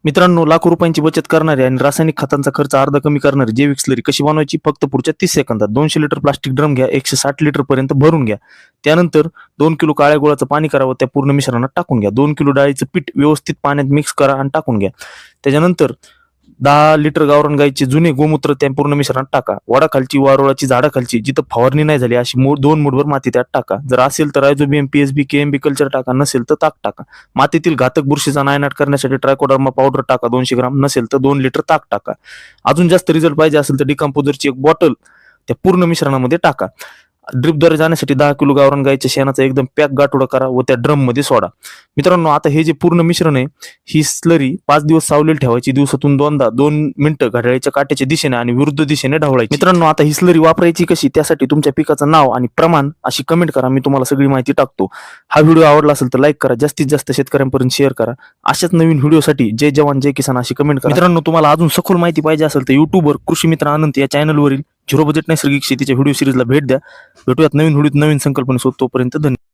मित्रांनो, लाखो रुपयांची बचत करणारी आणि रासायनिक खतांचा खर्च अर्धा कमी करणारी जैविक स्लरी कशी बनवायची फक्त पुढच्या 30 सेकंदात. 200 लिटर प्लास्टिक ड्रम घ्या, 160 लिटर पर्यंत भरून घ्या. त्यानंतर 2 किलो काळ्या गुळाचं पाणी करा व त्या पूर्ण मिश्रणात टाकून घ्या. 2 किलो डाळीचं पीठ व्यवस्थित पाण्यात मिक्स करा आणि टाकून घ्या. त्याच्यानंतर 10 लिटर गावरान गाईचे जुने गोमूत्र त्या पूर्ण मिश्रणात टाका. वडाखालची, वारुळाची झाडाखालची जिथं फवारणी नाही झाली अशी 2 मूठभर माती त्यात टाका. जर असेल तर रायझोबियम, पीएसबी, केएमबी कल्चर टाका, नसेल तर ताक टाका. मातीतील घातक बुरशीचा नायनाट करण्यासाठी ट्रायकोडर्मा पावडर टाका 200 ग्राम, नसेल तर 2 लिटर ताक टाका. अजून जास्त रिझल्ट पाहिजे असेल तर डिकम्पोजरची एक बॉटल त्या पूर्ण मिश्रणामध्ये टाका. ड्रिपद्वारे जाण्यासाठी 10 किलो गावरान गाईच्या शेणाचा एकदम पॅक गाठोडा करा व त्या ड्रम मध्ये सोडा. मित्रांनो, आता हे जे पूर्ण मिश्रण आहे, ही स्लरी 5 दिवस सावलीला ठेवायची. दिवसातून 2 मिनिटं घड्याळीच्या काट्याच्या दिशेने आणि विरुद्ध दिशेने ढवळायची. मित्रांनो, आता ही स्लरी वापरायची कशी त्यासाठी तुमच्या पिकाचं नाव आणि प्रमाण अशी कमेंट करा. मी तुम्हाला सगळी माहिती टाकतो. हा व्हिडिओ आवडला असेल तर लाईक करा, जास्तीत जास्त शेतकऱ्यांपर्यंत शेअर करा. अशाच नवीन व्हिडिओसाठी जय जवान जय किसान अशी कमेंट करा. मित्रांनो, तुम्हाला अजून सखोल माहिती पाहिजे असेल तर युट्यूबवर कृषी मित्र अनंत या चॅनलवरील 0 बजेट नैसर्गिक शेतीच्या व्हिडिओ सिरीजला भेट द्या. भेटूयात नवीन व्हिडिओत नवीन संकल्पनेसोबत. तोपर्यंत धन्यवाद.